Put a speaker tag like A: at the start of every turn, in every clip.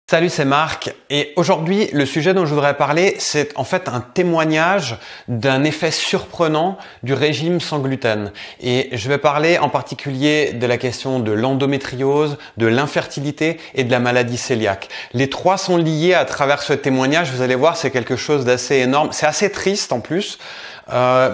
A: Salut, c'est Marc et aujourd'hui le sujet dont je voudrais parler c'est en fait un témoignage d'un effet surprenant du régime sans gluten et je vais parler en particulier de la question de l'endométriose, de l'infertilité et de la maladie cœliaque. Les trois sont liés à travers ce témoignage, vous allez voir c'est quelque chose d'assez énorme, c'est assez triste en plus.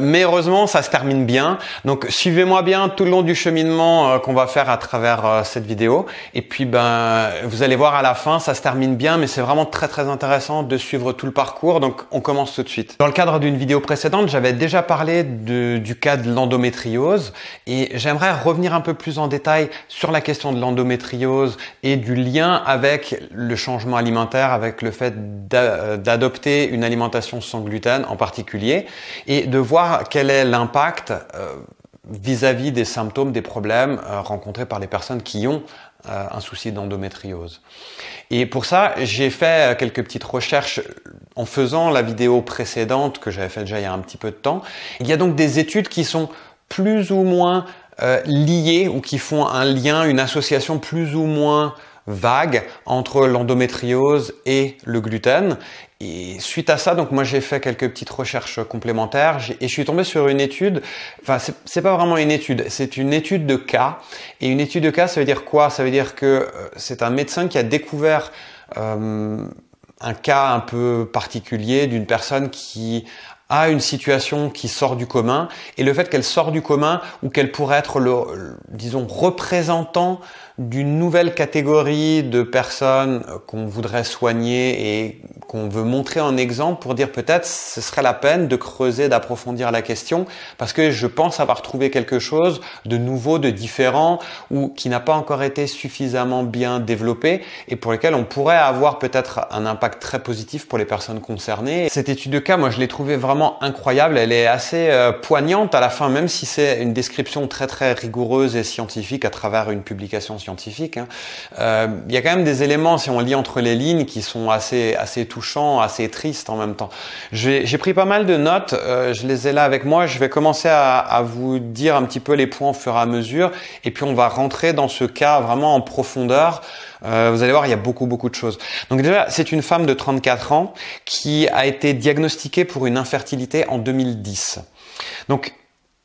A: Mais heureusement, ça se termine bien. Donc, suivez-moi bien tout le long du cheminement qu'on va faire à travers cette vidéo. Et puis, vous allez voir à la fin, ça se termine bien, mais c'est vraiment très intéressant de suivre tout le parcours. Donc, on commence tout de suite. Dans le cadre d'une vidéo précédente, j'avais déjà parlé du cas de l'endométriose et j'aimerais revenir un peu plus en détail sur la question de l'endométriose et du lien avec le changement alimentaire, avec le fait d'adopter une alimentation sans gluten en particulier. Et de voir quel est l'impact vis-à-vis des symptômes, des problèmes rencontrés par les personnes qui ont un souci d'endométriose. Et pour ça, j'ai fait quelques petites recherches en faisant la vidéo précédente que j'avais faite déjà il y a un petit peu de temps. Il y a donc des études qui sont plus ou moins liées ou qui font un lien, une association plus ou moins vague entre l'endométriose et le gluten. Et suite à ça, donc moi j'ai fait quelques petites recherches complémentaires et je suis tombé sur une étude, enfin c'est pas vraiment une étude, c'est une étude de cas. Et une étude de cas, ça veut dire quoi? Ça veut dire que c'est un médecin qui a découvert un cas un peu particulier d'une personne qui a une situation qui sort du commun et le fait qu'elle sort du commun ou qu'elle pourrait être disons, représentant d'une nouvelle catégorie de personnes qu'on voudrait soigner et qu'on veut montrer en exemple pour dire peut-être ce serait la peine de creuser, d'approfondir la question parce que je pense avoir trouvé quelque chose de nouveau, de différent ou qui n'a pas encore été suffisamment bien développé et pour lequel on pourrait avoir peut-être un impact très positif pour les personnes concernées. Cette étude de cas, moi je l'ai trouvée vraiment incroyable, elle est assez poignante à la fin même si c'est une description très rigoureuse et scientifique à travers une publication scientifique. Il y a quand même des éléments, si on lit entre les lignes, qui sont assez touchants, assez tristes en même temps. J'ai pris pas mal de notes, je les ai là avec moi. Je vais commencer à vous dire un petit peu les points au fur et à mesure, et puis on va rentrer dans ce cas vraiment en profondeur. Vous allez voir, il y a beaucoup de choses. Donc déjà, c'est une femme de 34 ans qui a été diagnostiquée pour une infertilité en 2010. Donc,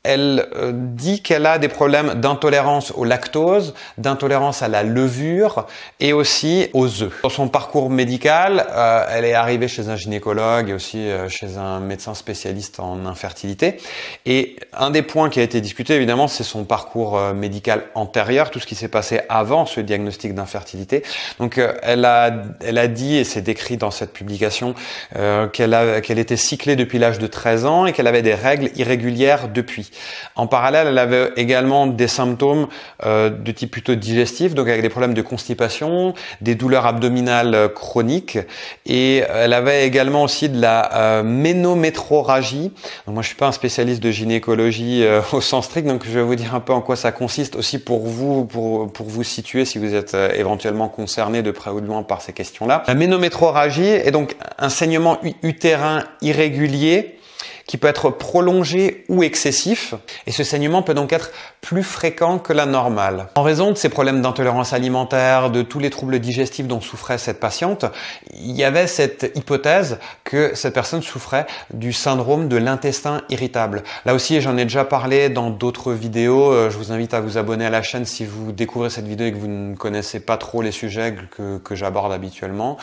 A: elle dit qu'elle a des problèmes d'intolérance au lactose, d'intolérance à la levure et aussi aux œufs. Dans son parcours médical, elle est arrivée chez un gynécologue et aussi chez un médecin spécialiste en infertilité. Et un des points qui a été discuté, évidemment, c'est son parcours médical antérieur, tout ce qui s'est passé avant ce diagnostic d'infertilité. Donc, elle a dit, et c'est décrit dans cette publication, qu'elle était cyclée depuis l'âge de 13 ans et qu'elle avait des règles irrégulières depuis. En parallèle, elle avait également des symptômes de type plutôt digestif, donc avec des problèmes de constipation, des douleurs abdominales chroniques, et elle avait également aussi de la ménométrorragie. Donc moi, je suis pas un spécialiste de gynécologie au sens strict, donc je vais vous dire un peu en quoi ça consiste aussi pour vous, pour vous situer si vous êtes éventuellement concerné de près ou de loin par ces questions-là. La ménométrorragie est donc un saignement utérin irrégulier qui peut être prolongé ou excessif, et ce saignement peut donc être plus fréquent que la normale. En raison de ces problèmes d'intolérance alimentaire, de tous les troubles digestifs dont souffrait cette patiente, il y avait cette hypothèse que cette personne souffrait du syndrome de l'intestin irritable. Là aussi, j'en ai déjà parlé dans d'autres vidéos, je vous invite à vous abonner à la chaîne si vous découvrez cette vidéo et que vous ne connaissez pas trop les sujets que j'aborde habituellement.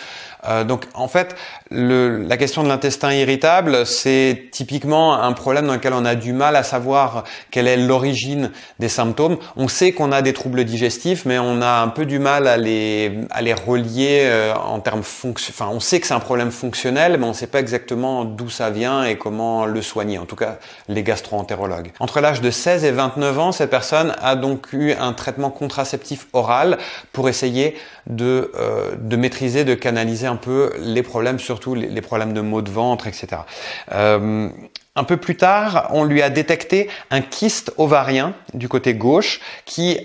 A: Donc en fait, la question de l'intestin irritable, c'est typiquement un problème dans lequel on a du mal à savoir quelle est l'origine des symptômes. On sait qu'on a des troubles digestifs, mais on a un peu du mal à les relier en termes enfin, on sait que c'est un problème fonctionnel, mais on ne sait pas exactement d'où ça vient et comment le soigner. En tout cas, les gastro-entérologues. Entre l'âge de 16 et 29 ans, cette personne a donc eu un traitement contraceptif oral pour essayer de maîtriser, de canaliser un peu les problèmes, surtout les problèmes de maux de ventre, etc. Un peu plus tard, on lui a détecté un kyste ovarien du côté gauche qui,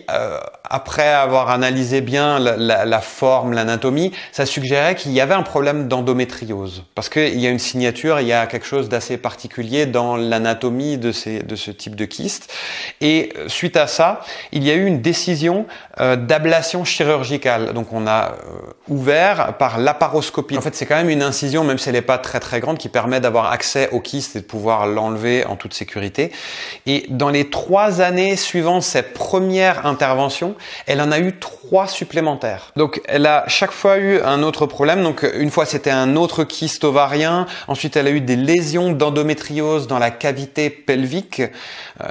A: après avoir analysé bien la forme, l'anatomie, ça suggérait qu'il y avait un problème d'endométriose. Parce qu'il y a une signature, il y a quelque chose d'assez particulier dans l'anatomie de ce type de kyste. Et suite à ça, il y a eu une décision d'ablation chirurgicale. Donc on a ouvert par laparoscopie. En fait, c'est quand même une incision, même si elle n'est pas très très grande, qui permet d'avoir accès au kyste et de pouvoir l'enlever en toute sécurité. Et dans les 3 années suivant cette première intervention, elle en a eu 3 supplémentaires. Donc elle a chaque fois eu un autre problème. Donc une fois c'était un autre kyste ovarien, ensuite elle a eu des lésions d'endométriose dans la cavité pelvique.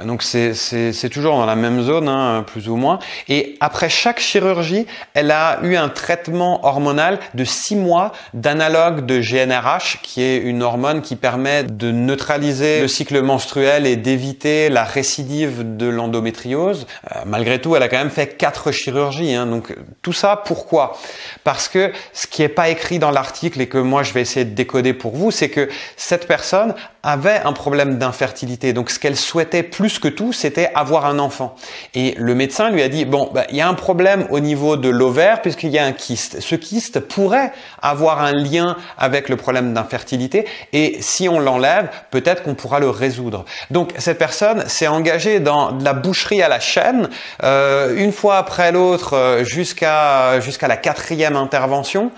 A: Donc c'est toujours dans la même zone, hein, plus ou moins. Et après chaque chirurgie, elle a eu un traitement hormonal de 6 mois d'analogue de GnRH, qui est une hormone qui permet de neutraliser le cycle menstruel et d'éviter la récidive de l'endométriose. Malgré tout, elle a quand même fait 4 chirurgies. Hein. Donc tout ça, pourquoi? Parce que ce qui n'est pas écrit dans l'article et que moi je vais essayer de décoder pour vous, c'est que cette personne avait un problème d'infertilité. Donc ce qu'elle souhaitait plus que tout, c'était avoir un enfant. Et le médecin lui a dit, bon, il y a un problème au niveau de l'ovaire puisqu'il y a un kyste. Ce kyste pourrait avoir un lien avec le problème d'infertilité et si on l'enlève, peut-être qu'on pourra le résoudre. Donc cette personne s'est engagée dans de la boucherie à la chaîne, une fois après l'autre, jusqu'à la 4e intervention,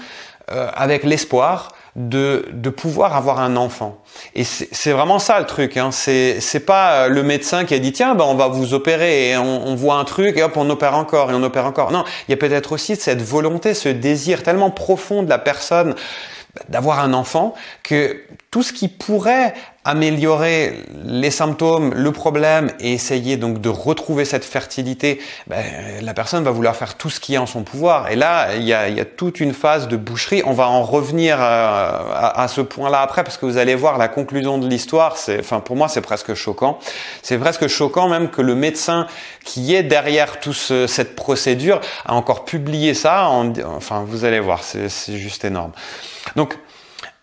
A: avec l'espoir de pouvoir avoir un enfant. Et c'est vraiment ça le truc, hein. C'est pas le médecin qui a dit tiens on va vous opérer et on voit un truc et hop on opère encore et on opère encore. Non, il y a peut-être aussi cette volonté, ce désir tellement profond de la personne d'avoir un enfant que tout ce qui pourrait améliorer les symptômes, le problème et essayer donc de retrouver cette fertilité, la personne va vouloir faire tout ce qui est en son pouvoir. Et là, il y a toute une phase de boucherie. On va en revenir à ce point-là après parce que vous allez voir la conclusion de l'histoire. Pour moi, c'est presque choquant. C'est presque choquant même que le médecin qui est derrière toute cette procédure a encore publié ça. Vous allez voir, c'est juste énorme. Donc,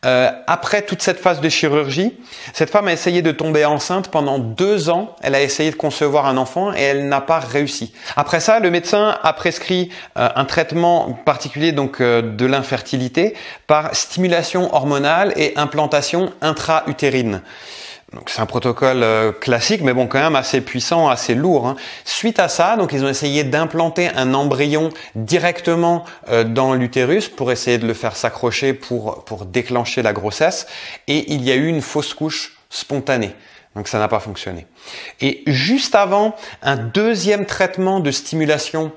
A: après toute cette phase de chirurgie, cette femme a essayé de tomber enceinte pendant 2 ans. Elle a essayé de concevoir un enfant et elle n'a pas réussi. Après ça, le médecin a prescrit un traitement particulier donc de l'infertilité par stimulation hormonale et implantation intra-utérine. Donc c'est un protocole classique, mais bon quand même assez puissant, assez lourd. Hein. Suite à ça, donc ils ont essayé d'implanter un embryon directement dans l'utérus pour essayer de le faire s'accrocher pour déclencher la grossesse. Et il y a eu une fausse couche spontanée. Donc ça n'a pas fonctionné. Et juste avant, un 2e traitement de stimulation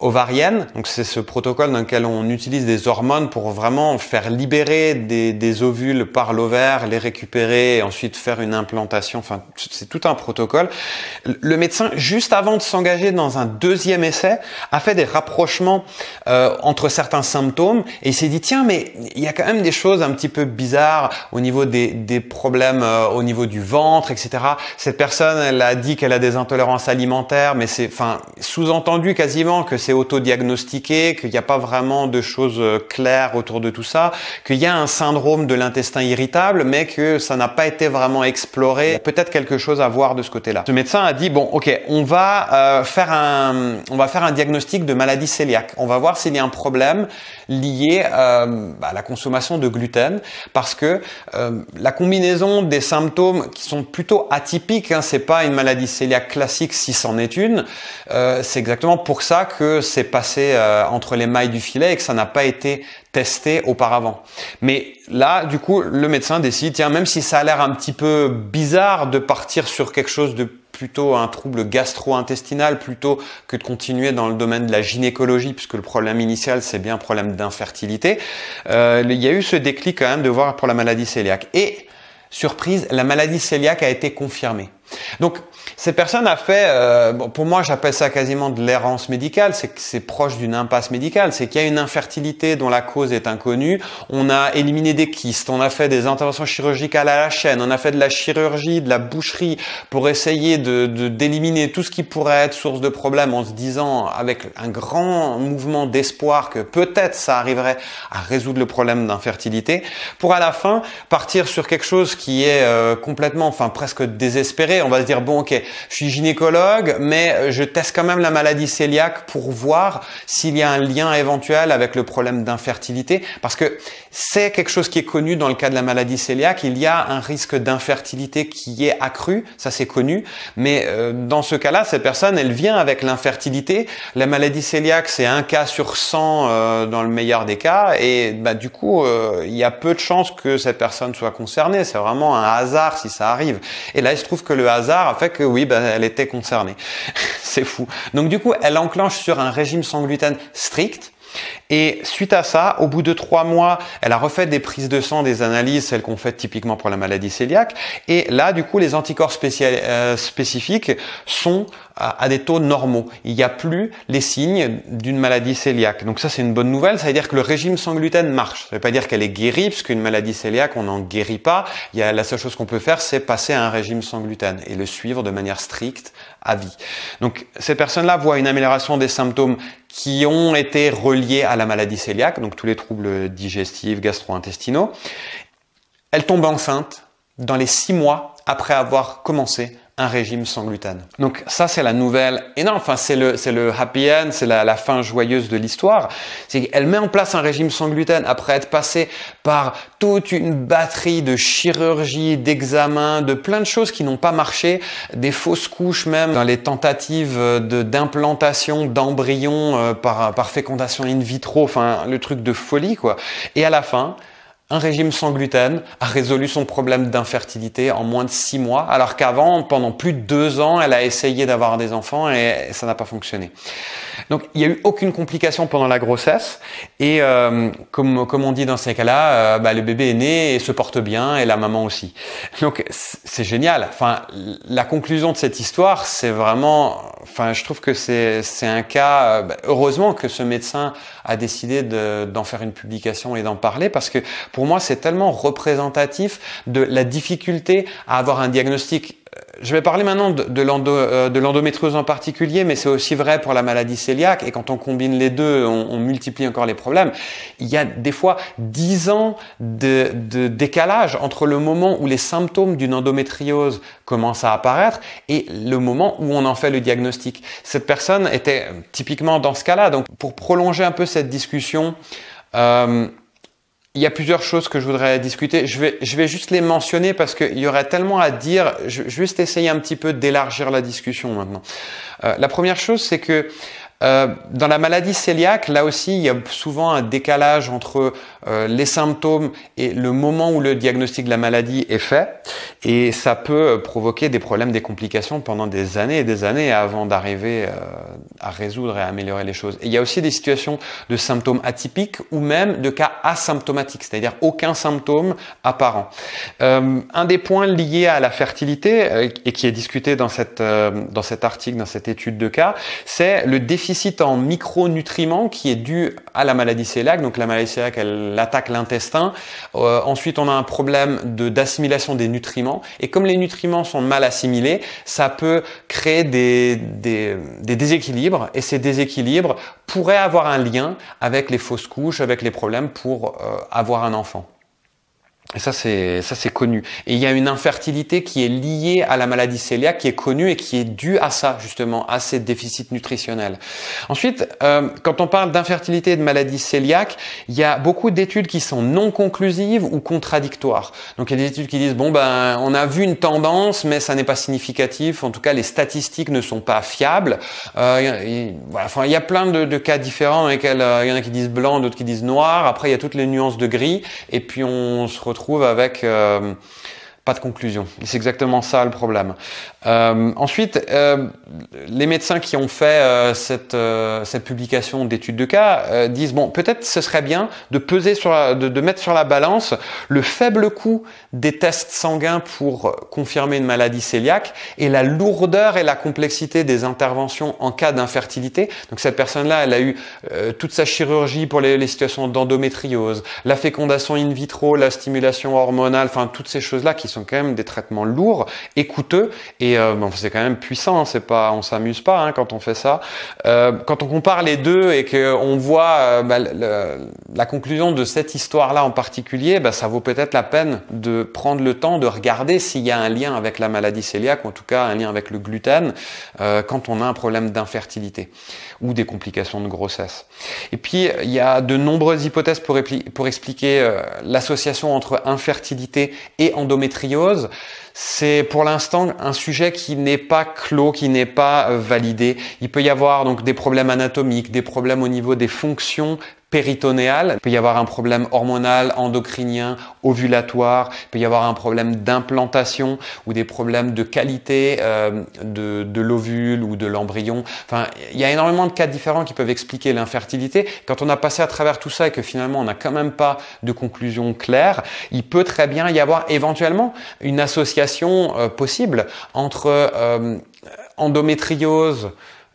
A: ovarienne, donc c'est ce protocole dans lequel on utilise des hormones pour vraiment faire libérer des ovules par l'ovaire, les récupérer et ensuite faire une implantation. Enfin, c'est tout un protocole. Le médecin, juste avant de s'engager dans un 2e essai, a fait des rapprochements entre certains symptômes et il s'est dit tiens, mais il y a quand même des choses un petit peu bizarres au niveau des problèmes au niveau du ventre, etc. Cette personne, elle a dit qu'elle a des intolérances alimentaires, mais c'est sous-entendu quasiment que c'est auto-diagnostiqué, qu'il n'y a pas vraiment de choses claires autour de tout ça, qu'il y a un syndrome de l'intestin irritable, mais que ça n'a pas été vraiment exploré. Il y a peut-être quelque chose à voir de ce côté-là. Ce médecin a dit bon, ok, on va faire un diagnostic de maladie cœliaque. On va voir s'il y a un problème lié à la consommation de gluten, parce que la combinaison des symptômes qui sont plutôt atypiques, hein, c'est pas une maladie cœliaque classique si c'en est une. C'est exactement pour ça que c'est passé entre les mailles du filet et que ça n'a pas été testé auparavant. Mais là, du coup, le médecin décide, tiens, même si ça a l'air un petit peu bizarre de partir sur quelque chose de plutôt un trouble gastro-intestinal plutôt que de continuer dans le domaine de la gynécologie, puisque le problème initial, c'est bien un problème d'infertilité, il y a eu ce déclic quand même de voir pour la maladie cœliaque. Et surprise, la maladie cœliaque a été confirmée. Donc, Cette personne a fait, bon, pour moi j'appelle ça quasiment de l'errance médicale, c'est que c'est proche d'une impasse médicale, c'est qu'il y a une infertilité dont la cause est inconnue, on a éliminé des kystes, on a fait des interventions chirurgicales à la chaîne, on a fait de la chirurgie, de la boucherie pour essayer d'éliminer tout ce qui pourrait être source de problème en se disant avec un grand mouvement d'espoir que peut-être ça arriverait à résoudre le problème d'infertilité, pour à la fin partir sur quelque chose qui est complètement, enfin presque désespéré. On va se dire bon ok, je suis gynécologue, mais je teste quand même la maladie cœliaque pour voir s'il y a un lien éventuel avec le problème d'infertilité, parce que c'est quelque chose qui est connu dans le cas de la maladie cœliaque. Il y a un risque d'infertilité qui est accru, ça c'est connu, mais dans ce cas-là, cette personne, elle vient avec l'infertilité. La maladie cœliaque, c'est 1 cas sur 100 dans le meilleur des cas, et du coup, il y a peu de chances que cette personne soit concernée. C'est vraiment un hasard si ça arrive. Et là, il se trouve que le hasard a fait que oui, elle était concernée. C'est fou. Donc du coup, elle enclenche sur un régime sans gluten strict. Et suite à ça, au bout de 3 mois, elle a refait des prises de sang, des analyses, celles qu'on fait typiquement pour la maladie cœliaque. Et là, du coup, les anticorps spécifiques sont à des taux normaux. Il n'y a plus les signes d'une maladie cœliaque. Donc ça, c'est une bonne nouvelle. Ça veut dire que le régime sans gluten marche. Ça ne veut pas dire qu'elle est guérie, parce qu'une maladie cœliaque, on n'en guérit pas. La seule chose qu'on peut faire, c'est passer à un régime sans gluten et le suivre de manière stricte à vie. Donc ces personnes-là voient une amélioration des symptômes qui ont été reliés à la maladie cœliaque, donc tous les troubles digestifs, gastro-intestinaux. Elles tombent enceintes dans les 6 mois après avoir commencé un régime sans gluten. Donc ça, c'est la nouvelle énorme. Enfin, c'est le happy end, c'est la fin joyeuse de l'histoire. C'est qu'elle met en place un régime sans gluten après être passée par toute une batterie de chirurgie, d'examens, de plein de choses qui n'ont pas marché, des fausses couches même dans les tentatives d'implantation d'embryons par fécondation in vitro. Enfin, le truc de folie, quoi. Et à la fin, un régime sans gluten a résolu son problème d'infertilité en moins de 6 mois, alors qu'avant, pendant plus de 2 ans, elle a essayé d'avoir des enfants et ça n'a pas fonctionné. Donc, il n'y a eu aucune complication pendant la grossesse et comme on dit dans ces cas-là, le bébé est né et se porte bien et la maman aussi. Donc, c'est génial. Enfin, la conclusion de cette histoire, c'est vraiment, enfin, je trouve que c'est un cas. Heureusement que ce médecin a décidé d'en faire une publication et d'en parler, parce que pour moi, c'est tellement représentatif de la difficulté à avoir un diagnostic. Je vais parler maintenant de l'endométriose en particulier, mais c'est aussi vrai pour la maladie cœliaque. Et quand on combine les deux, on multiplie encore les problèmes. Il y a des fois 10 ans de décalage entre le moment où les symptômes d'une endométriose commencent à apparaître et le moment où on en fait le diagnostic. Cette personne était typiquement dans ce cas-là. Donc, pour prolonger un peu cette discussion, il y a plusieurs choses que je voudrais discuter. Je vais juste les mentionner parce qu'il y aurait tellement à dire. Je vais juste essayer un petit peu d'élargir la discussion maintenant. La première chose, c'est que dans la maladie cœliaque, là aussi, il y a souvent un décalage entre les symptômes et le moment où le diagnostic de la maladie est fait. Et ça peut provoquer des problèmes, des complications pendant des années et des années avant d'arriver à résoudre et à améliorer les choses. Et il y a aussi des situations de symptômes atypiques ou même de cas asymptomatiques, c'est-à-dire aucun symptôme apparent. Un des points liés à la fertilité et qui est discuté dans cet article, dans cette étude de cas, c'est le déficit en micronutriments qui est dû à la maladie cœliaque. Donc la maladie cœliaque, elle attaque l'intestin. Ensuite, on a un problème d'assimilation des nutriments. Et comme les nutriments sont mal assimilés, ça peut créer des déséquilibres. Et ces déséquilibres pourraient avoir un lien avec les fausses couches, avec les problèmes pour avoir un enfant. Et ça c'est connu. Et il y a une infertilité qui est liée à la maladie cœliaque, qui est connue et qui est due à ça, justement, à ces déficits nutritionnels. Ensuite, quand on parle d'infertilité et de maladie cœliaque, il y a beaucoup d'études qui sont non conclusives ou contradictoires. Donc il y a des études qui disent on a vu une tendance, mais ça n'est pas significatif. En tout cas, les statistiques ne sont pas fiables. Il y a plein de cas différents dans lesquels il y en a qui disent blanc, d'autres qui disent noir. Après, il y a toutes les nuances de gris. Et puis on se retrouve avec pas de conclusion. C'est exactement ça le problème. Ensuite, les médecins qui ont fait cette publication d'études de cas disent bon, peut-être ce serait bien de peser de mettre sur la balance le faible coût des tests sanguins pour confirmer une maladie cœliaque et la lourdeur et la complexité des interventions en cas d'infertilité. Donc cette personne-là, elle a eu toute sa chirurgie pour les situations d'endométriose, la fécondation in vitro, la stimulation hormonale, enfin toutes ces choses-là qui sont quand même des traitements lourds et coûteux. Et bon, c'est quand même puissant, hein, c'est pas, on s'amuse pas hein, quand on fait ça. Quand on compare les deux et qu'on voit la conclusion de cette histoire-là en particulier, ça vaut peut-être la peine de prendre le temps de regarder s'il y a un lien avec la maladie cœliaque, ou en tout cas un lien avec le gluten, quand on a un problème d'infertilité ou des complications de grossesse. Et puis, il y a de nombreuses hypothèses pour expliquer l'association entre infertilité et endométriose. C'est pour l'instant un sujet qui n'est pas clos, qui n'est pas validé. Il peut y avoir donc des problèmes anatomiques, des problèmes au niveau des fonctions péritonéales. Il peut y avoir un problème hormonal, endocrinien, ovulatoire. Il peut y avoir un problème d'implantation ou des problèmes de qualité de l'ovule ou de l'embryon. Enfin, il y a énormément de cas différents qui peuvent expliquer l'infertilité. Quand on a passé à travers tout ça et que finalement on n'a quand même pas de conclusion claire, il peut très bien y avoir éventuellement une association possible entre endométriose,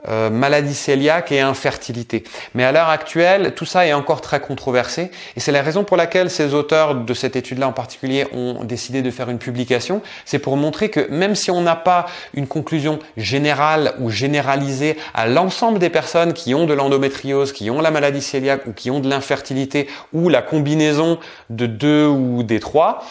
A: maladie cœliaque et infertilité. Mais à l'heure actuelle, tout ça est encore très controversé et c'est la raison pour laquelle ces auteurs de cette étude-là en particulier ont décidé de faire une publication. C'est pour montrer que même si on n'a pas une conclusion générale ou généralisée à l'ensemble des personnes qui ont de l'endométriose, qui ont la maladie cœliaque ou qui ont de l'infertilité ou la combinaison de deux ou des trois,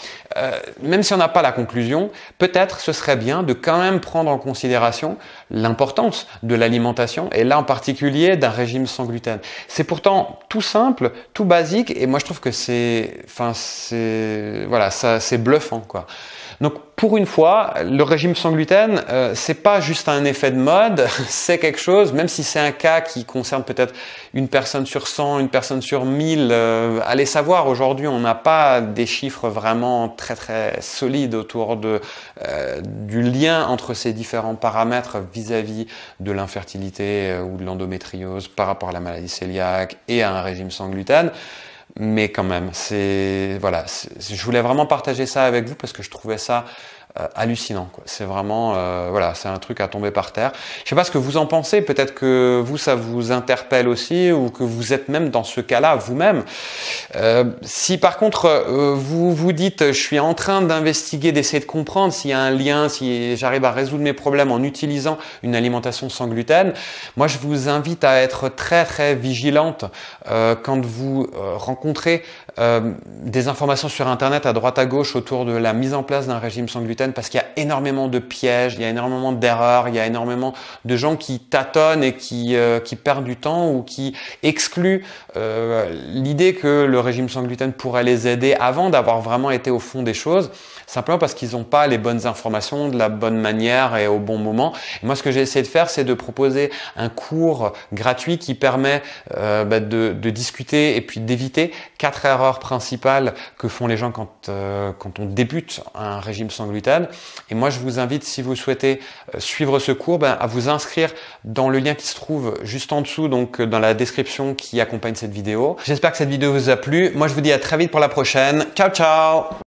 A: même si on n'a pas la conclusion, peut-être ce serait bien de quand même prendre en considération l'importance de l'alimentation et là en particulier d'un régime sans gluten. C'est pourtant tout simple, tout basique et moi je trouve que c'est bluffant quoi. Donc pour une fois, le régime sans gluten, c'est pas juste un effet de mode, c'est quelque chose, même si c'est un cas qui concerne peut-être une personne sur 100, une personne sur 1000, allez savoir, aujourd'hui on n'a pas des chiffres vraiment très très solides autour du lien entre ces différents paramètres vis-à-vis de l'infertilité ou de l'endométriose par rapport à la maladie cœliaque et à un régime sans gluten. Mais quand même, je voulais vraiment partager ça avec vous parce que je trouvais ça hallucinant, quoi. C'est vraiment, c'est un truc à tomber par terre. Je sais pas ce que vous en pensez. Peut-être que vous, ça vous interpelle aussi, ou que vous êtes même dans ce cas-là vous-même. Si par contre vous vous dites, je suis en train d'investiguer, d'essayer de comprendre s'il y a un lien, si j'arrive à résoudre mes problèmes en utilisant une alimentation sans gluten, moi je vous invite à être très très vigilante quand vous rencontrez des informations sur Internet à droite à gauche autour de la mise en place d'un régime sans gluten, parce qu'il y a énormément de pièges, il y a énormément d'erreurs, il y a énormément de gens qui tâtonnent et qui perdent du temps ou qui excluent l'idée que le régime sans gluten pourrait les aider avant d'avoir vraiment été au fond des choses, simplement parce qu'ils n'ont pas les bonnes informations de la bonne manière et au bon moment. Et moi, ce que j'ai essayé de faire, c'est de proposer un cours gratuit qui permet de discuter et puis d'éviter 4 erreurs principales que font les gens quand on débute un régime sans gluten. Et moi, je vous invite, si vous souhaitez suivre ce cours, à vous inscrire dans le lien qui se trouve juste en dessous, donc dans la description qui accompagne cette vidéo. J'espère que cette vidéo vous a plu. Moi, je vous dis à très vite pour la prochaine. Ciao, ciao!